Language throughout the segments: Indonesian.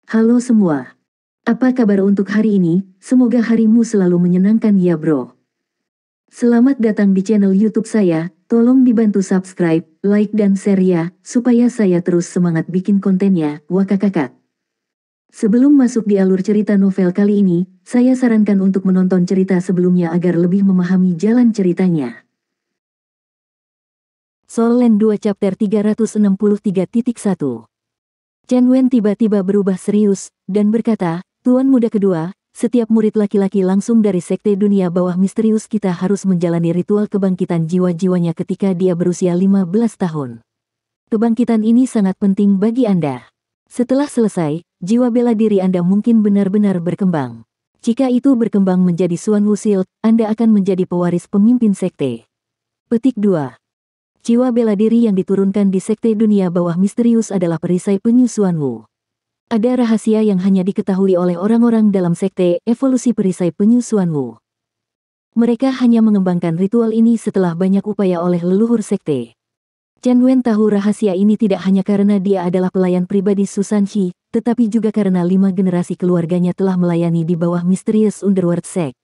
Halo semua. Apa kabar untuk hari ini? Semoga harimu selalu menyenangkan ya bro. Selamat datang di channel YouTube saya. Tolong dibantu subscribe, like dan share ya, supaya saya terus semangat bikin kontennya. Wakakakak. Sebelum masuk di alur cerita novel kali ini, saya sarankan untuk menonton cerita sebelumnya agar lebih memahami jalan ceritanya. Soul Land 2 Chapter 363.1. Chen Wen tiba-tiba berubah serius, dan berkata, Tuan Muda Kedua, setiap murid laki-laki langsung dari Sekte Dunia Bawah Misterius kita harus menjalani ritual kebangkitan jiwa-jiwanya ketika dia berusia 15 tahun. Kebangkitan ini sangat penting bagi Anda. Setelah selesai, jiwa bela diri Anda mungkin benar-benar berkembang. Jika itu berkembang menjadi Xuan Wu Shield, Anda akan menjadi pewaris pemimpin sekte. Petik 2. Jiwa bela diri yang diturunkan di Sekte Dunia Bawah Misterius adalah perisai penyu Xuan Wu. Ada rahasia yang hanya diketahui oleh orang-orang dalam sekte evolusi perisai penyu Xuan Wu. Mereka hanya mengembangkan ritual ini setelah banyak upaya oleh leluhur sekte. Chen Wen tahu rahasia ini tidak hanya karena dia adalah pelayan pribadi Su Sanxi, tetapi juga karena 5 generasi keluarganya telah melayani di bawah Mysterious Underworld Sect.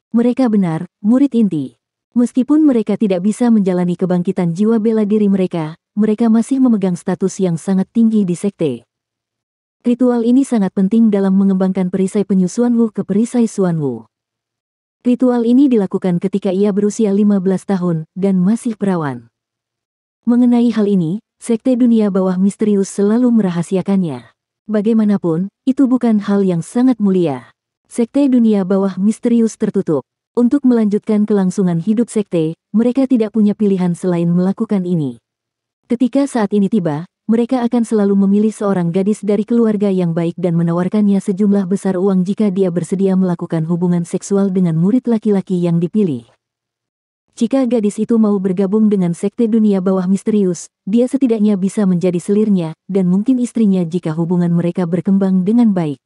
Mereka benar, murid inti. Meskipun mereka tidak bisa menjalani kebangkitan jiwa bela diri mereka masih memegang status yang sangat tinggi di sekte. Ritual ini sangat penting dalam mengembangkan perisai penyu Xuan Wu ke perisai Xuan Wu. Ritual ini dilakukan ketika ia berusia 15 tahun dan masih perawan. Mengenai hal ini, Sekte Dunia Bawah Misterius selalu merahasiakannya. Bagaimanapun, itu bukan hal yang sangat mulia. Sekte Dunia Bawah Misterius tertutup. Untuk melanjutkan kelangsungan hidup sekte, mereka tidak punya pilihan selain melakukan ini. Ketika saat ini tiba, mereka akan selalu memilih seorang gadis dari keluarga yang baik dan menawarkannya sejumlah besar uang jika dia bersedia melakukan hubungan seksual dengan murid laki-laki yang dipilih. Jika gadis itu mau bergabung dengan Sekte Dunia Bawah Misterius, dia setidaknya bisa menjadi selirnya, dan mungkin istrinya jika hubungan mereka berkembang dengan baik.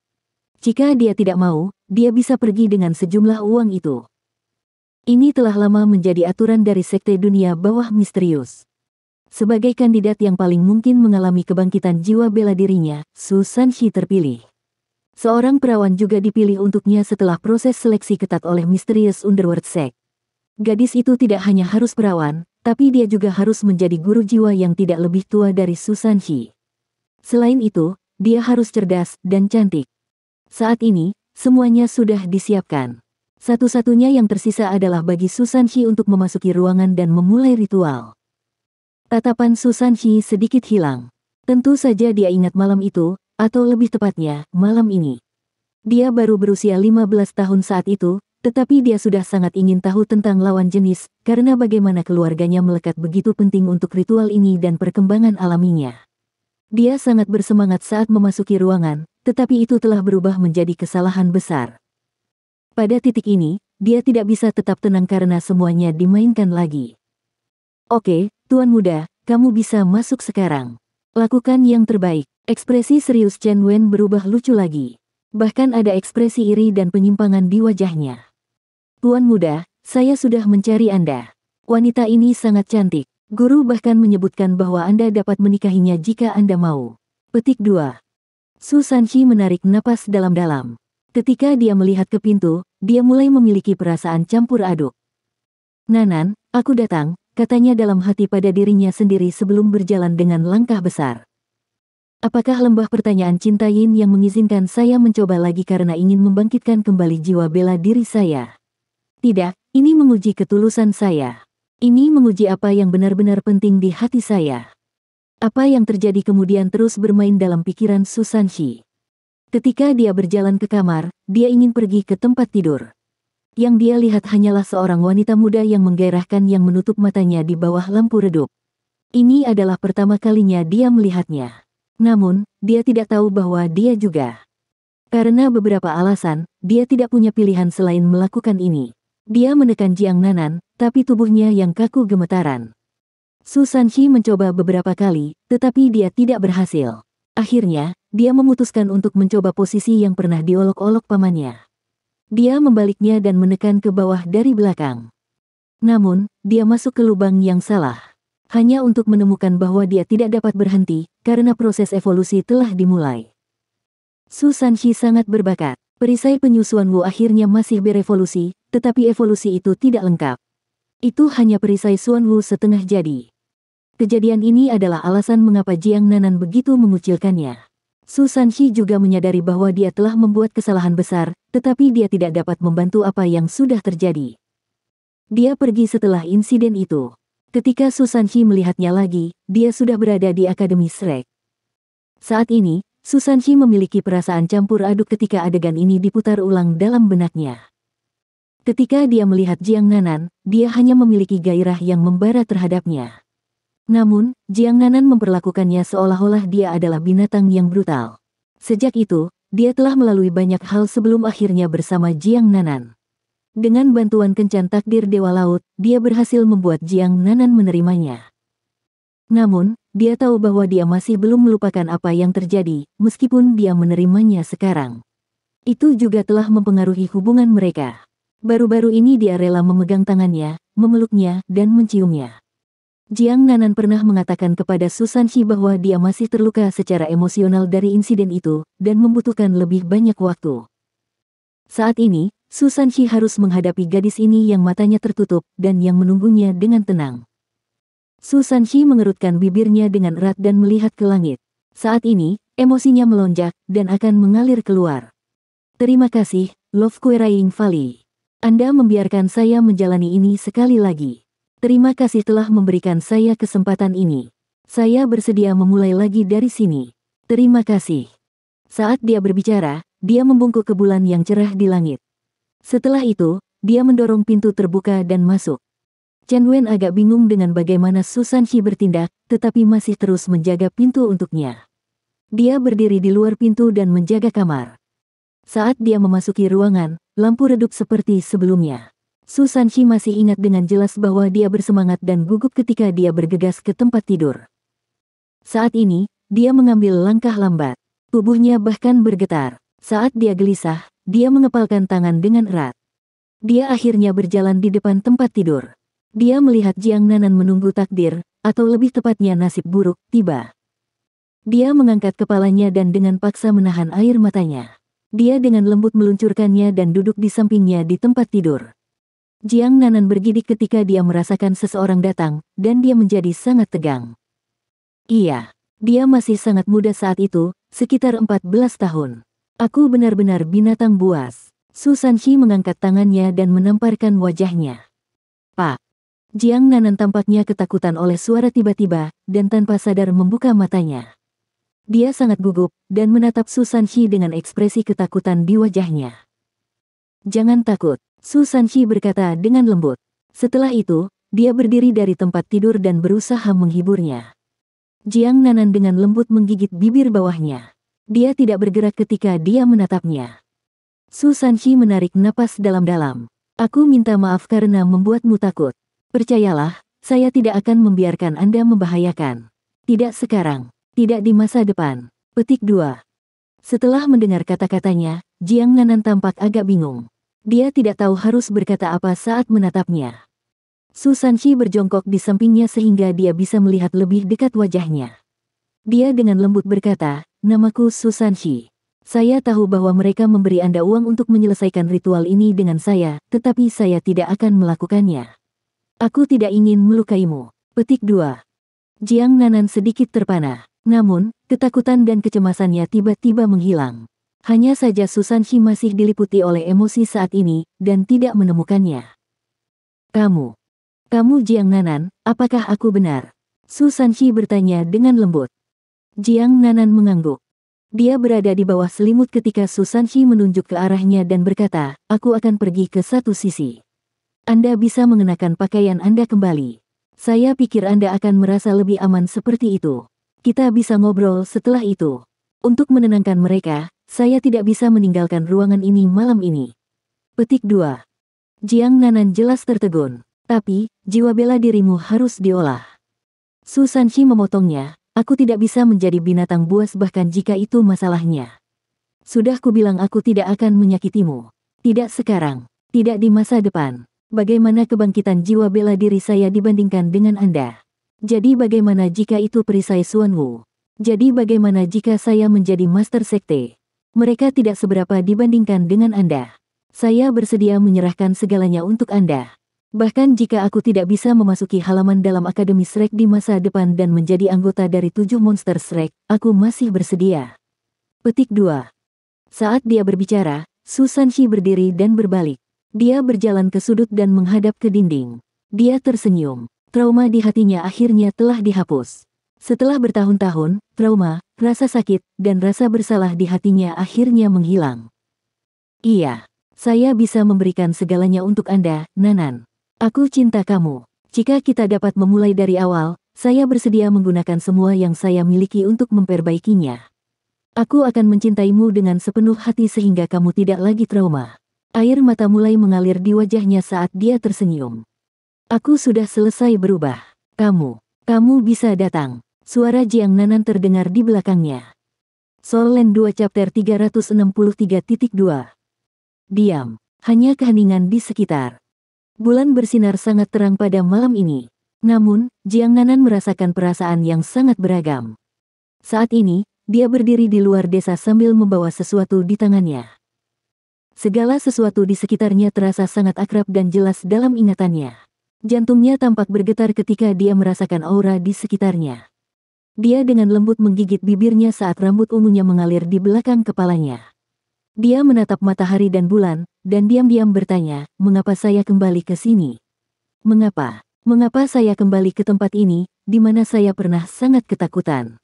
Jika dia tidak mau, dia bisa pergi dengan sejumlah uang itu. Ini telah lama menjadi aturan dari Sekte Dunia Bawah Misterius. Sebagai kandidat yang paling mungkin mengalami kebangkitan jiwa bela dirinya, Su Sanxi terpilih. Seorang perawan juga dipilih untuknya setelah proses seleksi ketat oleh Mysterious Underworld Sect. Gadis itu tidak hanya harus perawan, tapi dia juga harus menjadi guru jiwa yang tidak lebih tua dari Su Sanxi. Selain itu, dia harus cerdas dan cantik. Saat ini, semuanya sudah disiapkan. Satu-satunya yang tersisa adalah bagi Su Sanxi untuk memasuki ruangan dan memulai ritual. Tatapan Su Sanxi sedikit hilang. Tentu saja dia ingat malam itu, atau lebih tepatnya, malam ini. Dia baru berusia 15 tahun saat itu, tetapi dia sudah sangat ingin tahu tentang lawan jenis, karena bagaimana keluarganya melekat begitu penting untuk ritual ini dan perkembangan alaminya. Dia sangat bersemangat saat memasuki ruangan, tetapi itu telah berubah menjadi kesalahan besar. Pada titik ini, dia tidak bisa tetap tenang karena semuanya dimainkan lagi. Oke, Tuan Muda, kamu bisa masuk sekarang. Lakukan yang terbaik. Ekspresi serius Chen Wen berubah lucu lagi. Bahkan ada ekspresi iri dan penyimpangan di wajahnya. Tuan Muda, saya sudah mencari Anda. Wanita ini sangat cantik. Guru bahkan menyebutkan bahwa Anda dapat menikahinya jika Anda mau. Petik 2. Su Sanxi menarik napas dalam-dalam. Ketika dia melihat ke pintu, dia mulai memiliki perasaan campur aduk. Nanan, aku datang, katanya dalam hati pada dirinya sendiri sebelum berjalan dengan langkah besar. Apakah lembah pertanyaan cinta Yin yang mengizinkan saya mencoba lagi karena ingin membangkitkan kembali jiwa bela diri saya? Tidak, ini menguji ketulusan saya. Ini menguji apa yang benar-benar penting di hati saya. Apa yang terjadi kemudian terus bermain dalam pikiran Su Sanxi. Ketika dia berjalan ke kamar, dia ingin pergi ke tempat tidur. Yang dia lihat hanyalah seorang wanita muda yang menggairahkan yang menutup matanya di bawah lampu redup. Ini adalah pertama kalinya dia melihatnya. Namun, dia tidak tahu bahwa dia juga. Karena beberapa alasan, dia tidak punya pilihan selain melakukan ini. Dia menekan Jiang Nanan, tapi tubuhnya yang kaku gemetaran. Su Sanxi mencoba beberapa kali, tetapi dia tidak berhasil. Akhirnya, dia memutuskan untuk mencoba posisi yang pernah diolok-olok pamannya. Dia membaliknya dan menekan ke bawah dari belakang. Namun, dia masuk ke lubang yang salah. Hanya untuk menemukan bahwa dia tidak dapat berhenti, karena proses evolusi telah dimulai. Su Sanxi sangat berbakat. Perisai penyusuan Wu akhirnya masih berevolusi, tetapi evolusi itu tidak lengkap. Itu hanya perisai Suan Wu setengah jadi. Kejadian ini adalah alasan mengapa Jiang Nanan begitu mengucilkannya. Su Sanxi juga menyadari bahwa dia telah membuat kesalahan besar, tetapi dia tidak dapat membantu apa yang sudah terjadi. Dia pergi setelah insiden itu. Ketika Su Sanxi melihatnya lagi, dia sudah berada di Akademi Shrek. Saat ini, Su Sanxi memiliki perasaan campur aduk ketika adegan ini diputar ulang dalam benaknya. Ketika dia melihat Jiang Nanan, dia hanya memiliki gairah yang membara terhadapnya. Namun, Jiang Nanan memperlakukannya seolah-olah dia adalah binatang yang brutal. Sejak itu, dia telah melalui banyak hal sebelum akhirnya bersama Jiang Nanan. Dengan bantuan kencan takdir Dewa Laut, dia berhasil membuat Jiang Nanan menerimanya. Namun, dia tahu bahwa dia masih belum melupakan apa yang terjadi, meskipun dia menerimanya sekarang. Itu juga telah mempengaruhi hubungan mereka. Baru-baru ini dia rela memegang tangannya, memeluknya, dan menciumnya. Jiang Nanan pernah mengatakan kepada Su Sanxi bahwa dia masih terluka secara emosional dari insiden itu, dan membutuhkan lebih banyak waktu. Saat ini, Su Sanxi harus menghadapi gadis ini yang matanya tertutup, dan yang menunggunya dengan tenang. Su Sanxi mengerutkan bibirnya dengan erat dan melihat ke langit. Saat ini, emosinya melonjak, dan akan mengalir keluar. Terima kasih, Love Querying Valley. Anda membiarkan saya menjalani ini sekali lagi. Terima kasih telah memberikan saya kesempatan ini. Saya bersedia memulai lagi dari sini. Terima kasih. Saat dia berbicara, dia membungkuk ke bulan yang cerah di langit. Setelah itu, dia mendorong pintu terbuka dan masuk. Chen Wen agak bingung dengan bagaimana Su Sanxi bertindak, tetapi masih terus menjaga pintu untuknya. Dia berdiri di luar pintu dan menjaga kamar. Saat dia memasuki ruangan, lampu redup seperti sebelumnya. Su Sanxi masih ingat dengan jelas bahwa dia bersemangat dan gugup ketika dia bergegas ke tempat tidur. Saat ini, dia mengambil langkah lambat. Tubuhnya bahkan bergetar. Saat dia gelisah, dia mengepalkan tangan dengan erat. Dia akhirnya berjalan di depan tempat tidur. Dia melihat Jiang Nanan menunggu takdir, atau lebih tepatnya nasib buruk, tiba. Dia mengangkat kepalanya dan dengan paksa menahan air matanya. Dia dengan lembut meluncurkannya dan duduk di sampingnya di tempat tidur. Jiang Nanan bergidik ketika dia merasakan seseorang datang, dan dia menjadi sangat tegang. Iya, dia masih sangat muda saat itu, sekitar 14 tahun. Aku benar-benar binatang buas. Su Sanxi mengangkat tangannya dan menamparkan wajahnya. Pak. Jiang Nanan tampaknya ketakutan oleh suara tiba-tiba, dan tanpa sadar membuka matanya. Dia sangat gugup, dan menatap Su Sanxi dengan ekspresi ketakutan di wajahnya. Jangan takut, Su Sanxi berkata dengan lembut. Setelah itu, dia berdiri dari tempat tidur dan berusaha menghiburnya. Jiang Nanan dengan lembut menggigit bibir bawahnya. Dia tidak bergerak ketika dia menatapnya. Su Sanxi menarik napas dalam-dalam. Aku minta maaf karena membuatmu takut. Percayalah, saya tidak akan membiarkan Anda membahayakan. Tidak sekarang, tidak di masa depan. Petik 2. Setelah mendengar kata-katanya, Jiang Nanan tampak agak bingung. Dia tidak tahu harus berkata apa saat menatapnya. Su Sanxi berjongkok di sampingnya sehingga dia bisa melihat lebih dekat wajahnya. Dia dengan lembut berkata, namaku Su Sanxi. Saya tahu bahwa mereka memberi Anda uang untuk menyelesaikan ritual ini dengan saya, tetapi saya tidak akan melakukannya. Aku tidak ingin melukaimu. Petik 2. Jiang Nanan sedikit terpana. Namun, ketakutan dan kecemasannya tiba-tiba menghilang. Hanya saja Su Sanxi masih diliputi oleh emosi saat ini, dan tidak menemukannya. Kamu Jiang Nanan, apakah aku benar? Su Sanxi bertanya dengan lembut. Jiang Nanan mengangguk. Dia berada di bawah selimut ketika Su Sanxi menunjuk ke arahnya dan berkata, aku akan pergi ke satu sisi. Anda bisa mengenakan pakaian Anda kembali. Saya pikir Anda akan merasa lebih aman seperti itu. Kita bisa ngobrol setelah itu. Untuk menenangkan mereka, saya tidak bisa meninggalkan ruangan ini malam ini. Petik 2. Jiang Nanan jelas tertegun. Tapi, jiwa bela dirimu harus diolah. Su Sanxi memotongnya, aku tidak bisa menjadi binatang buas bahkan jika itu masalahnya. Sudah kubilang aku tidak akan menyakitimu. Tidak sekarang, tidak di masa depan. Bagaimana kebangkitan jiwa bela diri saya dibandingkan dengan Anda? Jadi bagaimana jika itu perisai Suan Wu? Jadi bagaimana jika saya menjadi master sekte? Mereka tidak seberapa dibandingkan dengan Anda. Saya bersedia menyerahkan segalanya untuk Anda. Bahkan jika aku tidak bisa memasuki halaman dalam Akademi Shrek di masa depan dan menjadi anggota dari 7 monster Shrek, aku masih bersedia. Petik 2. Saat dia berbicara, Su Sanxi berdiri dan berbalik. Dia berjalan ke sudut dan menghadap ke dinding. Dia tersenyum. Trauma di hatinya akhirnya telah dihapus. Setelah bertahun-tahun, trauma, rasa sakit, dan rasa bersalah di hatinya akhirnya menghilang. Iya, saya bisa memberikan segalanya untuk Anda, Nanan. Aku cinta kamu. Jika kita dapat memulai dari awal, saya bersedia menggunakan semua yang saya miliki untuk memperbaikinya. Aku akan mencintaimu dengan sepenuh hati sehingga kamu tidak lagi trauma. Air mata mulai mengalir di wajahnya saat dia tersenyum. Aku sudah selesai berubah. Kamu bisa datang. Suara Jiang Nanan terdengar di belakangnya. Soul Land 2 Chapter 363.2. Diam. Hanya keheningan di sekitar. Bulan bersinar sangat terang pada malam ini. Namun, Jiang Nanan merasakan perasaan yang sangat beragam. Saat ini, dia berdiri di luar desa sambil membawa sesuatu di tangannya. Segala sesuatu di sekitarnya terasa sangat akrab dan jelas dalam ingatannya. Jantungnya tampak bergetar ketika dia merasakan aura di sekitarnya. Dia dengan lembut menggigit bibirnya saat rambut ungunya mengalir di belakang kepalanya. Dia menatap matahari dan bulan, dan diam-diam bertanya, mengapa saya kembali ke sini? Mengapa? Mengapa saya kembali ke tempat ini, di mana saya pernah sangat ketakutan?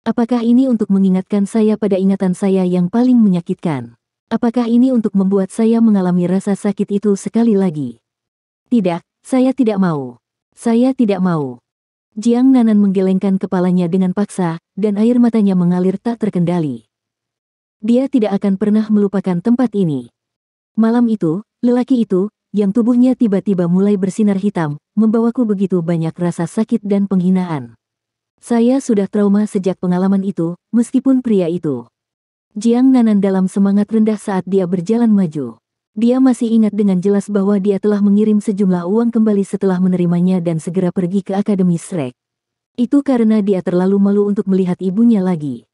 Apakah ini untuk mengingatkan saya pada ingatan saya yang paling menyakitkan? Apakah ini untuk membuat saya mengalami rasa sakit itu sekali lagi? Tidak, saya tidak mau. Saya tidak mau. Jiang Nanan menggelengkan kepalanya dengan paksa, dan air matanya mengalir tak terkendali. Dia tidak akan pernah melupakan tempat ini. Malam itu, lelaki itu, yang tubuhnya tiba-tiba mulai bersinar hitam, membawaku begitu banyak rasa sakit dan penghinaan. Saya sudah trauma sejak pengalaman itu, meskipun pria itu. Jiang Nanan dalam semangat rendah saat dia berjalan maju. Dia masih ingat dengan jelas bahwa dia telah mengirim sejumlah uang kembali setelah menerimanya dan segera pergi ke Akademi Shrek. Itu karena dia terlalu malu untuk melihat ibunya lagi.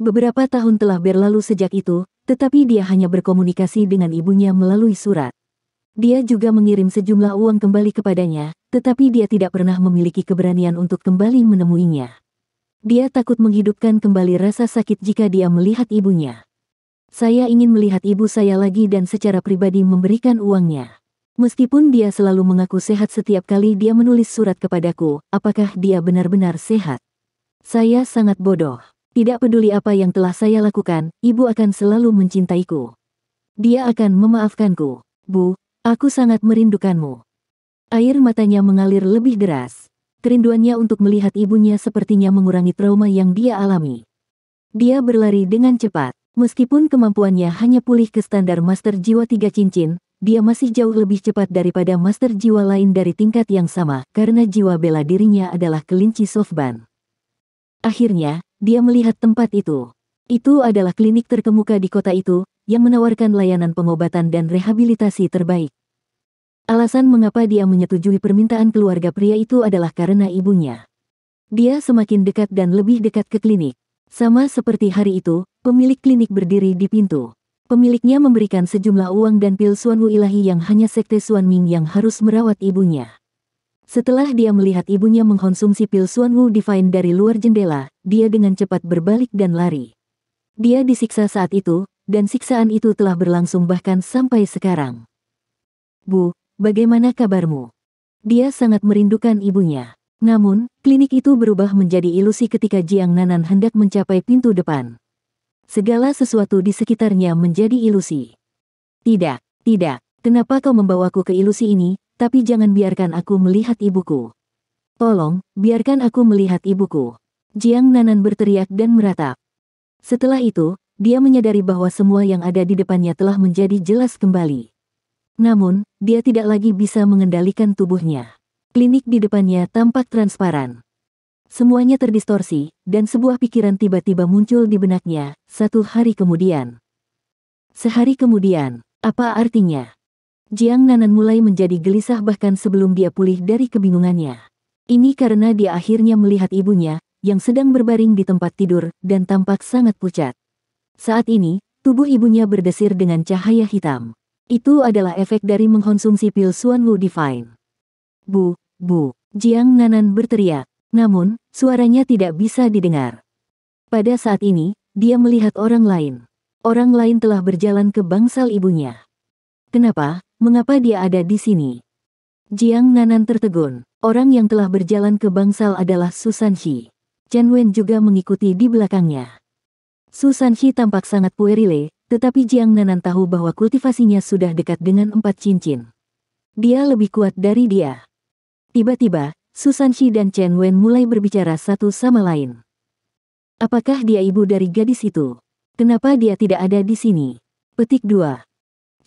Beberapa tahun telah berlalu sejak itu, tetapi dia hanya berkomunikasi dengan ibunya melalui surat. Dia juga mengirim sejumlah uang kembali kepadanya, tetapi dia tidak pernah memiliki keberanian untuk kembali menemuinya. Dia takut menghidupkan kembali rasa sakit jika dia melihat ibunya. Saya ingin melihat ibu saya lagi dan secara pribadi memberikan uangnya. Meskipun dia selalu mengaku sehat setiap kali dia menulis surat kepadaku, apakah dia benar-benar sehat? Saya sangat bodoh. Tidak peduli apa yang telah saya lakukan, ibu akan selalu mencintaiku. Dia akan memaafkanku. Bu, aku sangat merindukanmu. Air matanya mengalir lebih deras. Kerinduannya untuk melihat ibunya sepertinya mengurangi trauma yang dia alami. Dia berlari dengan cepat. Meskipun kemampuannya hanya pulih ke standar Master Jiwa 3 Cincin, dia masih jauh lebih cepat daripada Master Jiwa lain dari tingkat yang sama, karena jiwa bela dirinya adalah kelinci Softban. Akhirnya, dia melihat tempat itu. Itu adalah klinik terkemuka di kota itu, yang menawarkan layanan pengobatan dan rehabilitasi terbaik. Alasan mengapa dia menyetujui permintaan keluarga pria itu adalah karena ibunya. Dia semakin dekat dan lebih dekat ke klinik. Sama seperti hari itu, pemilik klinik berdiri di pintu. Pemiliknya memberikan sejumlah uang dan pil Xuanwu ilahi yang hanya sekte Xuanming yang harus merawat ibunya. Setelah dia melihat ibunya mengkonsumsi pil Xuanwu Divine dari luar jendela, dia dengan cepat berbalik dan lari. Dia disiksa saat itu, dan siksaan itu telah berlangsung bahkan sampai sekarang. Bu, bagaimana kabarmu? Dia sangat merindukan ibunya. Namun, klinik itu berubah menjadi ilusi ketika Jiang Nanan hendak mencapai pintu depan. Segala sesuatu di sekitarnya menjadi ilusi. Tidak, kenapa kau membawaku ke ilusi ini? Tapi jangan biarkan aku melihat ibuku. Tolong, biarkan aku melihat ibuku. Jiang Nanan berteriak dan meratap. Setelah itu, dia menyadari bahwa semua yang ada di depannya telah menjadi jelas kembali. Namun, dia tidak lagi bisa mengendalikan tubuhnya. Klinik di depannya tampak transparan. Semuanya terdistorsi, dan sebuah pikiran tiba-tiba muncul di benaknya, 1 hari kemudian. Sehari kemudian, apa artinya? Jiang Nanan mulai menjadi gelisah bahkan sebelum dia pulih dari kebingungannya. Ini karena dia akhirnya melihat ibunya, yang sedang berbaring di tempat tidur, dan tampak sangat pucat. Saat ini, tubuh ibunya berdesir dengan cahaya hitam. Itu adalah efek dari mengkonsumsi pil Xuanwu Divine. Bu, bu, Jiang Nanan berteriak. Namun, suaranya tidak bisa didengar. Pada saat ini, dia melihat orang lain. Orang lain telah berjalan ke bangsal ibunya. Kenapa? Mengapa dia ada di sini? Jiang Nanan tertegun. Orang yang telah berjalan ke bangsal adalah Su Sanxi. Chen Wen juga mengikuti di belakangnya. Su Sanxi tampak sangat puerile, tetapi Jiang Nanan tahu bahwa kultivasinya sudah dekat dengan 4 cincin. Dia lebih kuat dari dia. Tiba-tiba, Su Sanxi dan Chen Wen mulai berbicara satu sama lain. Apakah dia ibu dari gadis itu? Kenapa dia tidak ada di sini? Petik 2.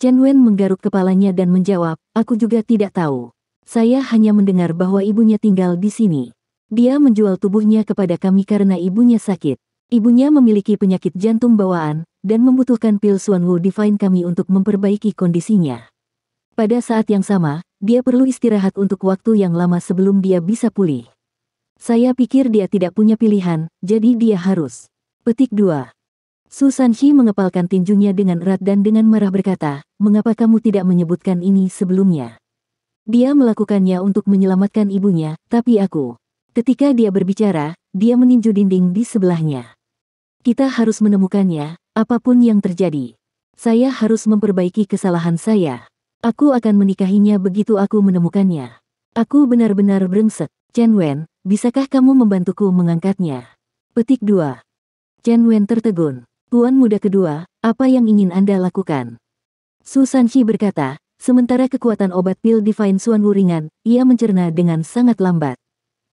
Chen Wen menggaruk kepalanya dan menjawab, aku juga tidak tahu. Saya hanya mendengar bahwa ibunya tinggal di sini. Dia menjual tubuhnya kepada kami karena ibunya sakit. Ibunya memiliki penyakit jantung bawaan, dan membutuhkan pil Xuanwu Divine kami untuk memperbaiki kondisinya. Pada saat yang sama, dia perlu istirahat untuk waktu yang lama sebelum dia bisa pulih. Saya pikir dia tidak punya pilihan, jadi dia harus. Petik 2. Su Sanxi mengepalkan tinjunya dengan erat dan dengan marah berkata, mengapa kamu tidak menyebutkan ini sebelumnya? Dia melakukannya untuk menyelamatkan ibunya, tapi aku. Ketika dia berbicara, dia meninju dinding di sebelahnya. Kita harus menemukannya, apapun yang terjadi. Saya harus memperbaiki kesalahan saya. Aku akan menikahinya begitu aku menemukannya. Aku benar-benar brengsek. Chen Wen, bisakah kamu membantuku mengangkatnya? Petik 2. Chen Wen tertegun. Tuan muda kedua, apa yang ingin Anda lakukan? Su Sanxi berkata, sementara kekuatan obat pil Divine Xuanwu ringan, ia mencerna dengan sangat lambat.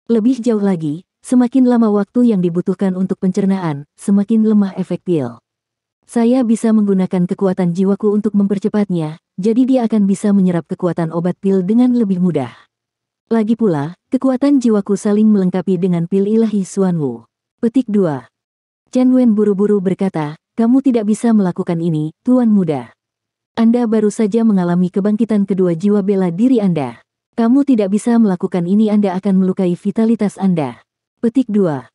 Lebih jauh lagi, semakin lama waktu yang dibutuhkan untuk pencernaan, semakin lemah efek pil. Saya bisa menggunakan kekuatan jiwaku untuk mempercepatnya, jadi dia akan bisa menyerap kekuatan obat pil dengan lebih mudah. Lagi pula, kekuatan jiwaku saling melengkapi dengan pil ilahi Xuanwu. Petik 2. Chen Wen buru-buru berkata, kamu tidak bisa melakukan ini, Tuan Muda. Anda baru saja mengalami kebangkitan kedua jiwa bela diri Anda. Kamu tidak bisa melakukan ini, Anda akan melukai vitalitas Anda. Petik 2.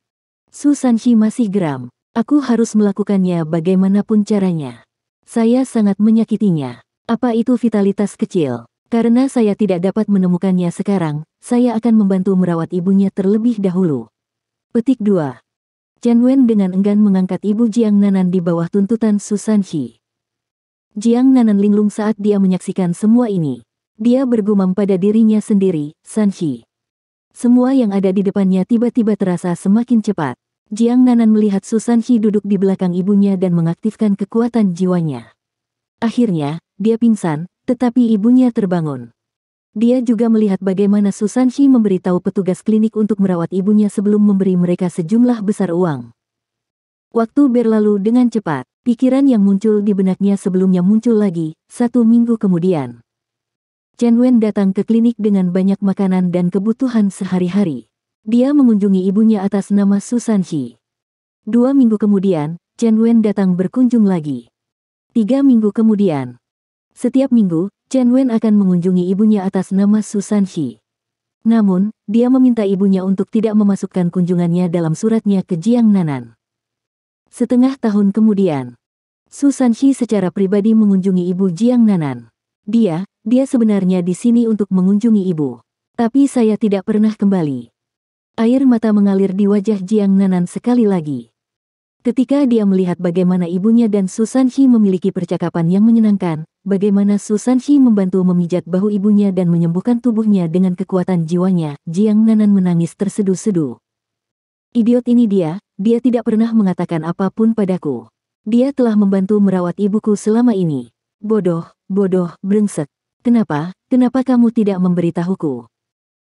Su Sanxi masih geram. Aku harus melakukannya bagaimanapun caranya. Saya sangat menyakitinya. Apa itu vitalitas kecil? Karena saya tidak dapat menemukannya sekarang, saya akan membantu merawat ibunya terlebih dahulu. Petik 2. Chen Wen dengan enggan mengangkat ibu Jiang Nanan di bawah tuntutan Su Sanxi. Jiang Nanan linglung saat dia menyaksikan semua ini. Dia bergumam pada dirinya sendiri, Sanxi. Semua yang ada di depannya tiba-tiba terasa semakin cepat. Jiang Nanan melihat Su Sanxi duduk di belakang ibunya dan mengaktifkan kekuatan jiwanya. Akhirnya, dia pingsan, tetapi ibunya terbangun. Dia juga melihat bagaimana Su Sanxi memberitahu petugas klinik untuk merawat ibunya sebelum memberi mereka sejumlah besar uang. Waktu berlalu dengan cepat, pikiran yang muncul di benaknya sebelumnya muncul lagi, 1 minggu kemudian. Chen Wen datang ke klinik dengan banyak makanan dan kebutuhan sehari-hari. Dia mengunjungi ibunya atas nama Su Sanxi. 2 minggu kemudian, Chen Wen datang berkunjung lagi. 3 minggu kemudian. Setiap minggu, Chen Wen akan mengunjungi ibunya atas nama Su Sanxi. Namun, dia meminta ibunya untuk tidak memasukkan kunjungannya dalam suratnya ke Jiang Nanan. Setengah tahun kemudian, Su Sanxi secara pribadi mengunjungi ibu Jiang Nanan. Dia sebenarnya di sini untuk mengunjungi ibu. Tapi saya tidak pernah kembali. Air mata mengalir di wajah Jiang Nanan sekali lagi. Ketika dia melihat bagaimana ibunya dan Su Sanxi memiliki percakapan yang menyenangkan, bagaimana Su Sanxi membantu memijat bahu ibunya dan menyembuhkan tubuhnya dengan kekuatan jiwanya, Jiang Nanan menangis terseduh-seduh. Idiot ini dia tidak pernah mengatakan apapun padaku. Dia telah membantu merawat ibuku selama ini. Bodoh, brengsek. Kenapa kamu tidak memberitahuku?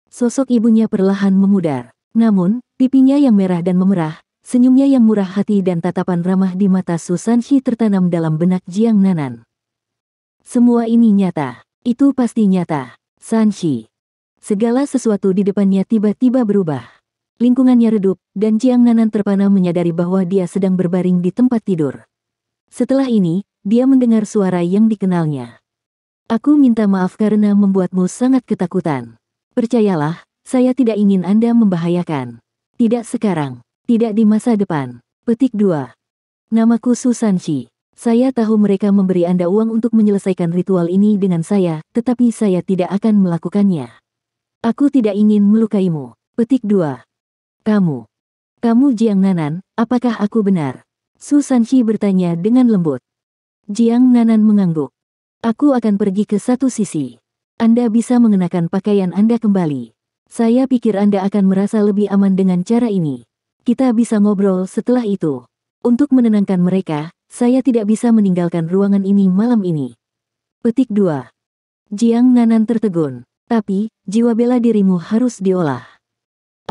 Sosok ibunya perlahan memudar. Namun, pipinya yang merah dan memerah, senyumnya yang murah hati dan tatapan ramah di mata Su Sanxi tertanam dalam benak Jiang Nanan. Semua ini nyata. Itu pasti nyata. Sanxi. Segala sesuatu di depannya tiba-tiba berubah. Lingkungannya redup, dan Jiang Nanan terpana menyadari bahwa dia sedang berbaring di tempat tidur. Setelah ini, dia mendengar suara yang dikenalnya. Aku minta maaf karena membuatmu sangat ketakutan. Percayalah, saya tidak ingin Anda membahayakan. Tidak sekarang, tidak di masa depan. Petik 2. Namaku Susanshi. Saya tahu mereka memberi Anda uang untuk menyelesaikan ritual ini dengan saya, tetapi saya tidak akan melakukannya. Aku tidak ingin melukaimu. Petik 2. Kamu. Kamu Jiang Nanan, apakah aku benar? Susanshi bertanya dengan lembut. Jiang Nanan mengangguk. Aku akan pergi ke satu sisi. Anda bisa mengenakan pakaian Anda kembali. Saya pikir Anda akan merasa lebih aman dengan cara ini. Kita bisa ngobrol setelah itu. Untuk menenangkan mereka, saya tidak bisa meninggalkan ruangan ini malam ini. Petik 2. Jiang Nanan tertegun. Tapi, jiwa bela dirimu harus diolah.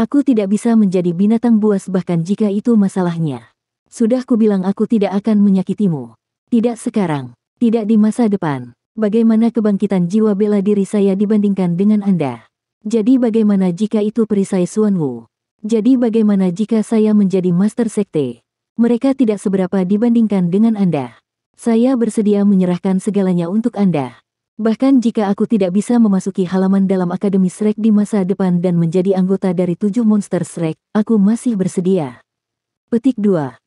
Aku tidak bisa menjadi binatang buas bahkan jika itu masalahnya. Sudah kubilang aku tidak akan menyakitimu. Tidak sekarang. Tidak di masa depan. Bagaimana kebangkitan jiwa bela diri saya dibandingkan dengan Anda? Jadi bagaimana jika itu perisai Xuanwu? Jadi bagaimana jika saya menjadi master sekte? Mereka tidak seberapa dibandingkan dengan Anda. Saya bersedia menyerahkan segalanya untuk Anda. Bahkan jika aku tidak bisa memasuki halaman dalam Akademi Shrek di masa depan dan menjadi anggota dari 7 monster Shrek, aku masih bersedia. Petik 2.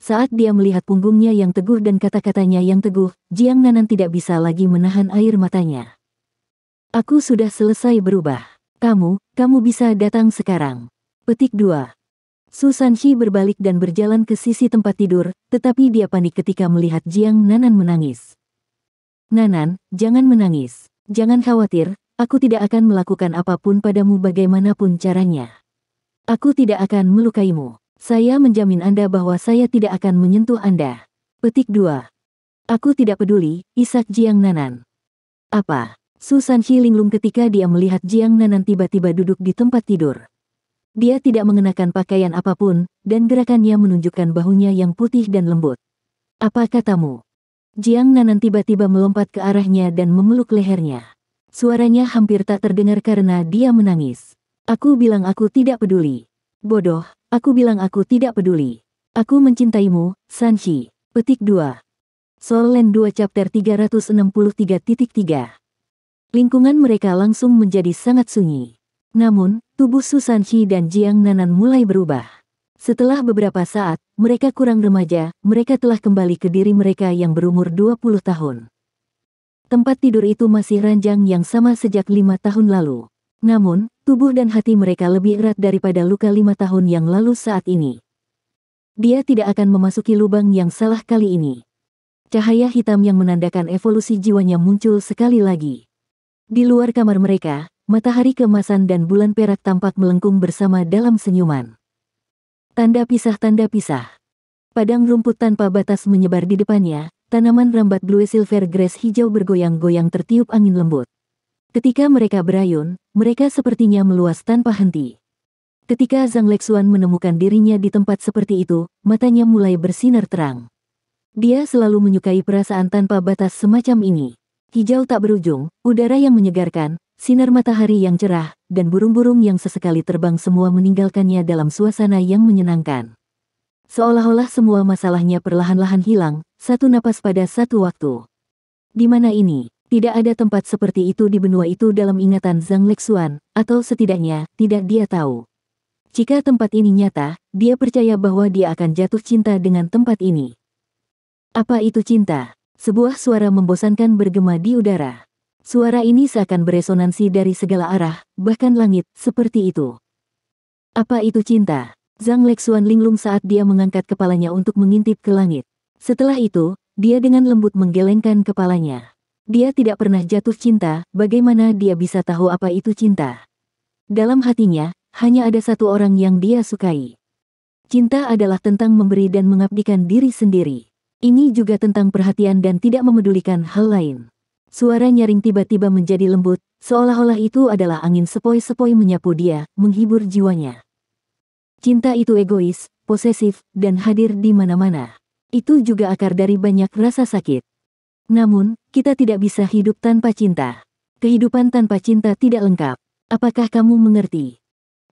Saat dia melihat punggungnya yang teguh dan kata-katanya yang teguh, Jiang Nanan tidak bisa lagi menahan air matanya. Aku sudah selesai berubah. Kamu bisa datang sekarang. Petik 2. Susanshi berbalik dan berjalan ke sisi tempat tidur, tetapi dia panik ketika melihat Jiang Nanan menangis. Nanan, jangan menangis. Jangan khawatir, aku tidak akan melakukan apapun padamu bagaimanapun caranya. Aku tidak akan melukaimu. Saya menjamin Anda bahwa saya tidak akan menyentuh Anda. Petik 2. Aku tidak peduli, isak Jiang Nanan. Apa? Susanshi linglung ketika dia melihat Jiang Nanan tiba-tiba duduk di tempat tidur. Dia tidak mengenakan pakaian apapun, dan gerakannya menunjukkan bahunya yang putih dan lembut. Apa katamu? Jiang Nanan tiba-tiba melompat ke arahnya dan memeluk lehernya. Suaranya hampir tak terdengar karena dia menangis. Aku bilang aku tidak peduli. Bodoh, aku bilang aku tidak peduli. Aku mencintaimu, Sanshi. Petik 2. Soul Land 2 Chapter 363.3. Lingkungan mereka langsung menjadi sangat sunyi. Namun, tubuh Susanshi dan Jiang Nanan mulai berubah. Setelah beberapa saat, mereka kurang remaja, mereka telah kembali ke diri mereka yang berumur 20 tahun. Tempat tidur itu masih ranjang yang sama sejak 5 tahun lalu. Namun, tubuh dan hati mereka lebih erat daripada luka 5 tahun yang lalu saat ini. Dia tidak akan memasuki lubang yang salah kali ini. Cahaya hitam yang menandakan evolusi jiwanya muncul sekali lagi. Di luar kamar mereka, matahari keemasan dan bulan perak tampak melengkung bersama dalam senyuman. Tanda pisah. Padang rumput tanpa batas menyebar di depannya, tanaman rambat blue silver grass hijau bergoyang-goyang tertiup angin lembut. Ketika mereka berayun, mereka sepertinya meluas tanpa henti. Ketika Zhang Lexuan menemukan dirinya di tempat seperti itu, matanya mulai bersinar terang. Dia selalu menyukai perasaan tanpa batas semacam ini. Hijau tak berujung, udara yang menyegarkan, sinar matahari yang cerah, dan burung-burung yang sesekali terbang semua meninggalkannya dalam suasana yang menyenangkan. Seolah-olah semua masalahnya perlahan-lahan hilang, satu napas pada satu waktu. Di mana ini? Tidak ada tempat seperti itu di benua itu dalam ingatan Zhang Lexuan, atau setidaknya, tidak dia tahu. Jika tempat ini nyata, dia percaya bahwa dia akan jatuh cinta dengan tempat ini. Apa itu cinta? Sebuah suara membosankan bergema di udara. Suara ini seakan beresonansi dari segala arah, bahkan langit, seperti itu. Apa itu cinta? Zhang Lexuan linglung saat dia mengangkat kepalanya untuk mengintip ke langit. Setelah itu, dia dengan lembut menggelengkan kepalanya. Dia tidak pernah jatuh cinta, bagaimana dia bisa tahu apa itu cinta? Dalam hatinya, hanya ada satu orang yang dia sukai. Cinta adalah tentang memberi dan mengabdikan diri sendiri. Ini juga tentang perhatian dan tidak memedulikan hal lain. Suara nyaring tiba-tiba menjadi lembut, seolah-olah itu adalah angin sepoi-sepoi menyapu dia, menghibur jiwanya. Cinta itu egois, posesif, dan hadir di mana-mana. Itu juga akar dari banyak rasa sakit. Namun, kita tidak bisa hidup tanpa cinta. Kehidupan tanpa cinta tidak lengkap. Apakah kamu mengerti?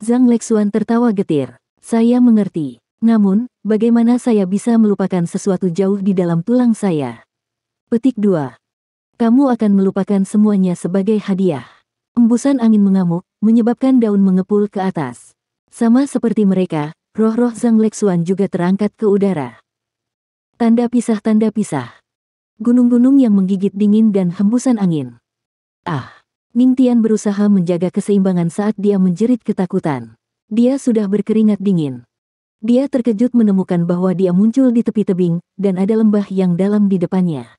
Zhang Lexuan tertawa getir. Saya mengerti. Namun, bagaimana saya bisa melupakan sesuatu jauh di dalam tulang saya? Petik 2. Kamu akan melupakan semuanya sebagai hadiah. Embusan angin mengamuk, menyebabkan daun mengepul ke atas. Sama seperti mereka, roh-roh Zhang Lexuan juga terangkat ke udara. Tanda pisah, tanda pisah. Gunung-gunung yang menggigit dingin dan hembusan angin. Ah! Ning Tian berusaha menjaga keseimbangan saat dia menjerit ketakutan. Dia sudah berkeringat dingin. Dia terkejut menemukan bahwa dia muncul di tepi tebing, dan ada lembah yang dalam di depannya.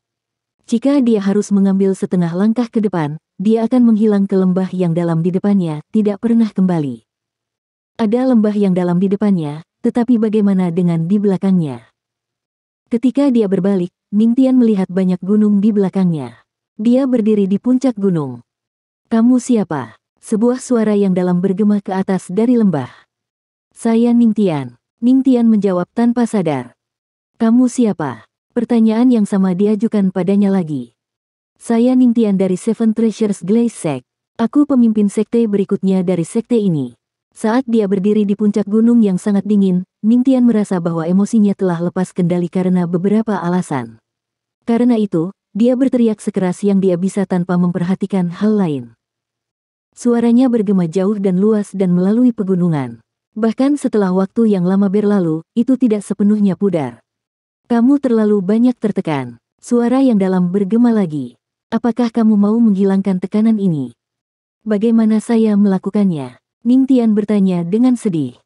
Jika dia harus mengambil setengah langkah ke depan, dia akan menghilang ke lembah yang dalam di depannya, tidak pernah kembali. Ada lembah yang dalam di depannya, tetapi bagaimana dengan di belakangnya? Ketika dia berbalik, Ning Tian melihat banyak gunung di belakangnya. Dia berdiri di puncak gunung. "Kamu siapa?" Sebuah suara yang dalam bergema ke atas dari lembah. "Saya Ning Tian." Ning Tian menjawab tanpa sadar. "Kamu siapa?" Pertanyaan yang sama diajukan padanya lagi. "Saya Ning Tian dari Seven Treasures Glaze Sect. Aku pemimpin sekte berikutnya dari sekte ini." Saat dia berdiri di puncak gunung yang sangat dingin, Ning Tian merasa bahwa emosinya telah lepas kendali karena beberapa alasan. Karena itu, dia berteriak sekeras yang dia bisa tanpa memperhatikan hal lain. Suaranya bergema jauh dan luas dan melalui pegunungan. Bahkan setelah waktu yang lama berlalu, itu tidak sepenuhnya pudar. "Kamu terlalu banyak tertekan." Suara yang dalam bergema lagi. "Apakah kamu mau menghilangkan tekanan ini?" "Bagaimana saya melakukannya?" Ning Tian bertanya dengan sedih.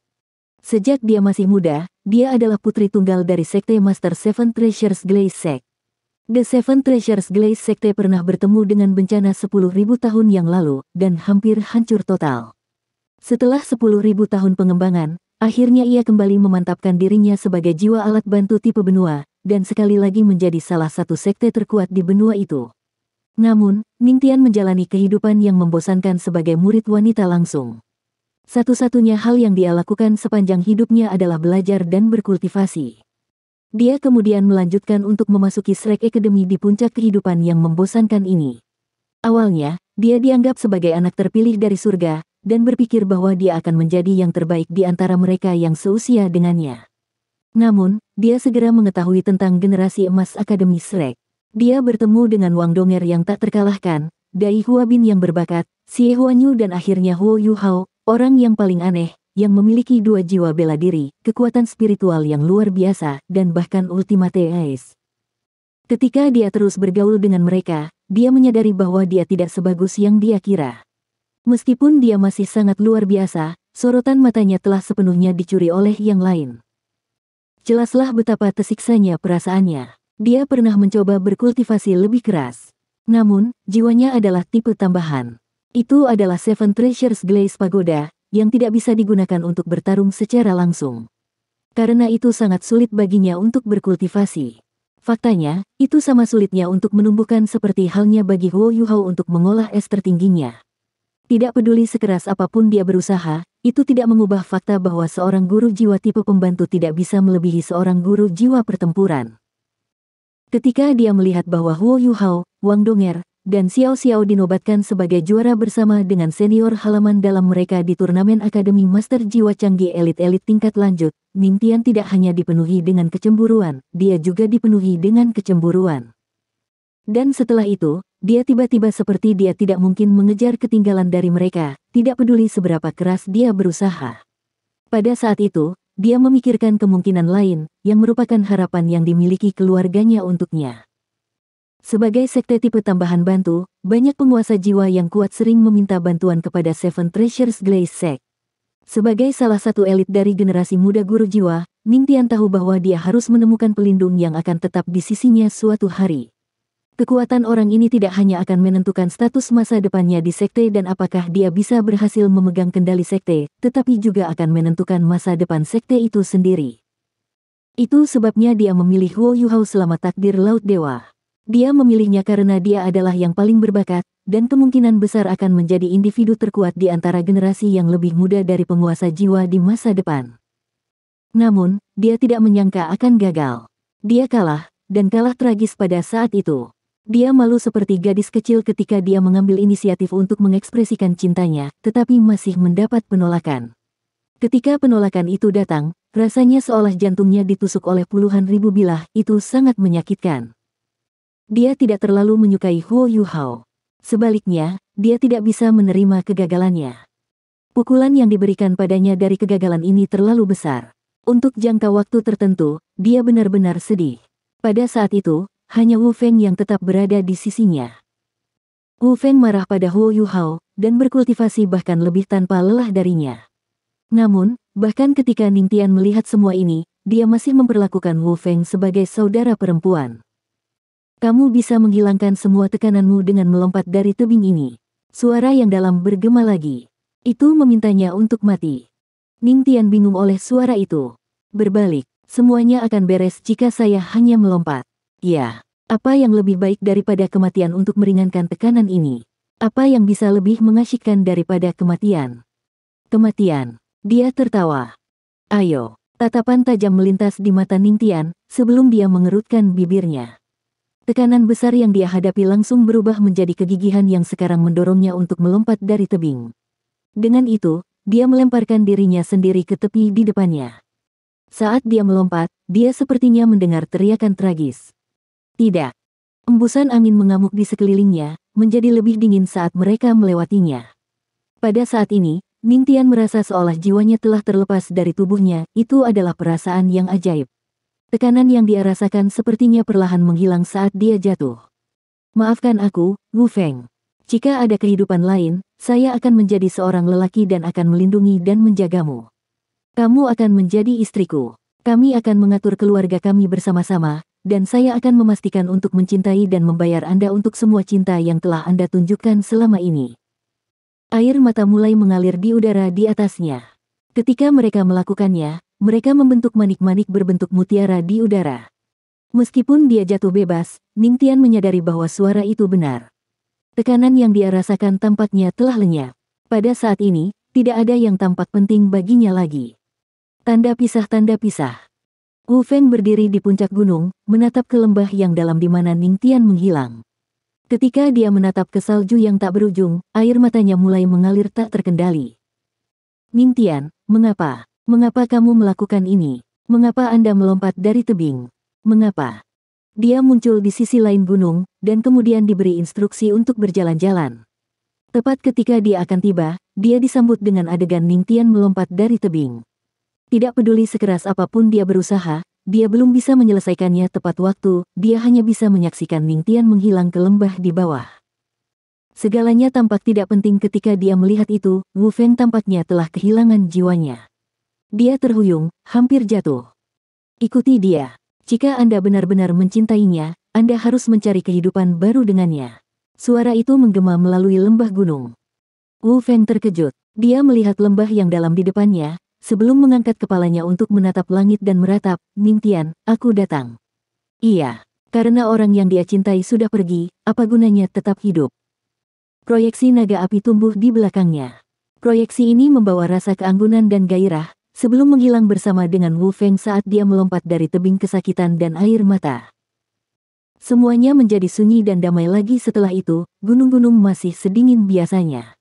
Sejak dia masih muda, dia adalah putri tunggal dari sekte Master Seven Treasures Glaze Sect. The Seven Treasures Glaze Sekte pernah bertemu dengan bencana 10.000 tahun yang lalu, dan hampir hancur total. Setelah 10.000 tahun pengembangan, akhirnya ia kembali memantapkan dirinya sebagai jiwa alat bantu tipe benua, dan sekali lagi menjadi salah satu sekte terkuat di benua itu. Namun, Ning Tian menjalani kehidupan yang membosankan sebagai murid wanita langsung. Satu-satunya hal yang dia lakukan sepanjang hidupnya adalah belajar dan berkultivasi. Dia kemudian melanjutkan untuk memasuki Shrek Academy di puncak kehidupan yang membosankan ini. Awalnya, dia dianggap sebagai anak terpilih dari surga, dan berpikir bahwa dia akan menjadi yang terbaik di antara mereka yang seusia dengannya. Namun, dia segera mengetahui tentang generasi emas Akademi Shrek. Dia bertemu dengan Wang Donger yang tak terkalahkan, Dai Huabin yang berbakat, Xie Huanyu dan akhirnya Huo Yuhao, orang yang paling aneh, yang memiliki 2 jiwa bela diri, kekuatan spiritual yang luar biasa, dan bahkan ultimate ace. Ketika dia terus bergaul dengan mereka, dia menyadari bahwa dia tidak sebagus yang dia kira. Meskipun dia masih sangat luar biasa, sorotan matanya telah sepenuhnya dicuri oleh yang lain. Jelaslah betapa tersiksanya perasaannya. Dia pernah mencoba berkultivasi lebih keras. Namun, jiwanya adalah tipe tambahan. Itu adalah Seven Treasures Glaze Pagoda, yang tidak bisa digunakan untuk bertarung secara langsung. Karena itu sangat sulit baginya untuk berkultivasi. Faktanya, itu sama sulitnya untuk menumbuhkan seperti halnya bagi Huo Yuhao untuk mengolah es tertingginya. Tidak peduli sekeras apapun dia berusaha, itu tidak mengubah fakta bahwa seorang guru jiwa tipe pembantu tidak bisa melebihi seorang guru jiwa pertempuran. Ketika dia melihat bahwa Huo Yuhao, Wang Donger, dan Xiao Xiao dinobatkan sebagai juara bersama dengan senior halaman dalam mereka di turnamen Akademi Master Jiwa Canggih Elit-Elit tingkat lanjut, Ning Tian tidak hanya dipenuhi dengan kecemburuan, dia juga dipenuhi dengan kecemburuan. Dan setelah itu, dia tiba-tiba seperti dia tidak mungkin mengejar ketinggalan dari mereka, tidak peduli seberapa keras dia berusaha. Pada saat itu, dia memikirkan kemungkinan lain, yang merupakan harapan yang dimiliki keluarganya untuknya. Sebagai sekte tipe tambahan bantu, banyak penguasa jiwa yang kuat sering meminta bantuan kepada Seven Treasures Glaze Sect. Sebagai salah satu elit dari generasi muda guru jiwa, Ning Tian tahu bahwa dia harus menemukan pelindung yang akan tetap di sisinya suatu hari. Kekuatan orang ini tidak hanya akan menentukan status masa depannya di sekte dan apakah dia bisa berhasil memegang kendali sekte, tetapi juga akan menentukan masa depan sekte itu sendiri. Itu sebabnya dia memilih Huo Yuhao selama takdir Laut Dewa. Dia memilihnya karena dia adalah yang paling berbakat, dan kemungkinan besar akan menjadi individu terkuat di antara generasi yang lebih muda dari penguasa jiwa di masa depan. Namun, dia tidak menyangka akan gagal. Dia kalah, dan kalah tragis pada saat itu. Dia malu seperti gadis kecil ketika dia mengambil inisiatif untuk mengekspresikan cintanya, tetapi masih mendapat penolakan. Ketika penolakan itu datang, rasanya seolah jantungnya ditusuk oleh puluhan ribu bilah, itu sangat menyakitkan. Dia tidak terlalu menyukai Huo Yuhao. Sebaliknya, dia tidak bisa menerima kegagalannya. Pukulan yang diberikan padanya dari kegagalan ini terlalu besar. Untuk jangka waktu tertentu, dia benar-benar sedih. Pada saat itu, hanya Wu Feng yang tetap berada di sisinya. Wu Feng marah pada Huo Yuhao, dan berkultivasi bahkan lebih tanpa lelah darinya. Namun, bahkan ketika Ningtian melihat semua ini, dia masih memperlakukan Wu Feng sebagai saudara perempuan. Kamu bisa menghilangkan semua tekananmu dengan melompat dari tebing ini. Suara yang dalam bergema lagi. Itu memintanya untuk mati. Ningtian bingung oleh suara itu. Berbalik, semuanya akan beres jika saya hanya melompat. Ya, apa yang lebih baik daripada kematian untuk meringankan tekanan ini? Apa yang bisa lebih mengasyikkan daripada kematian? Kematian. Dia tertawa. Ayo. Tatapan tajam melintas di mata Ningtian, sebelum dia mengerutkan bibirnya. Tekanan besar yang dia hadapi langsung berubah menjadi kegigihan yang sekarang mendorongnya untuk melompat dari tebing. Dengan itu, dia melemparkan dirinya sendiri ke tepi di depannya. Saat dia melompat, dia sepertinya mendengar teriakan tragis. Tidak. Embusan angin mengamuk di sekelilingnya, menjadi lebih dingin saat mereka melewatinya. Pada saat ini, Ningtian merasa seolah jiwanya telah terlepas dari tubuhnya, itu adalah perasaan yang ajaib. Tekanan yang dia rasakan sepertinya perlahan menghilang saat dia jatuh. Maafkan aku, Wu Feng. Jika ada kehidupan lain, saya akan menjadi seorang lelaki dan akan melindungi dan menjagamu. Kamu akan menjadi istriku. Kami akan mengatur keluarga kami bersama-sama, dan saya akan memastikan untuk mencintai dan membayar Anda untuk semua cinta yang telah Anda tunjukkan selama ini. Air mata mulai mengalir di udara di atasnya. Ketika mereka melakukannya, mereka membentuk manik-manik berbentuk mutiara di udara. Meskipun dia jatuh bebas, Ningtian menyadari bahwa suara itu benar. Tekanan yang dia rasakan tampaknya telah lenyap. Pada saat ini, tidak ada yang tampak penting baginya lagi. Tanda pisah. Wu Feng berdiri di puncak gunung, menatap ke lembah yang dalam di mana Ningtian menghilang. Ketika dia menatap ke salju yang tak berujung, air matanya mulai mengalir tak terkendali. Ningtian, mengapa? Mengapa kamu melakukan ini? Mengapa Anda melompat dari tebing? Mengapa? Dia muncul di sisi lain gunung, dan kemudian diberi instruksi untuk berjalan-jalan. Tepat ketika dia akan tiba, dia disambut dengan adegan Ningtian melompat dari tebing. Tidak peduli sekeras apapun dia berusaha, dia belum bisa menyelesaikannya tepat waktu, dia hanya bisa menyaksikan Ningtian menghilang ke lembah di bawah. Segalanya tampak tidak penting ketika dia melihat itu, Wu Feng tampaknya telah kehilangan jiwanya. Dia terhuyung, hampir jatuh. Ikuti dia. Jika Anda benar-benar mencintainya, Anda harus mencari kehidupan baru dengannya. Suara itu menggema melalui lembah gunung. Wu Feng terkejut. Dia melihat lembah yang dalam di depannya, sebelum mengangkat kepalanya untuk menatap langit dan meratap, Ningtian, aku datang. Iya, karena orang yang dia cintai sudah pergi, apa gunanya tetap hidup? Proyeksi naga api tumbuh di belakangnya. Proyeksi ini membawa rasa keanggunan dan gairah, sebelum menghilang bersama dengan Wu Feng saat dia melompat dari tebing kesakitan dan air mata. Semuanya menjadi sunyi dan damai lagi setelah itu, gunung-gunung masih sedingin biasanya.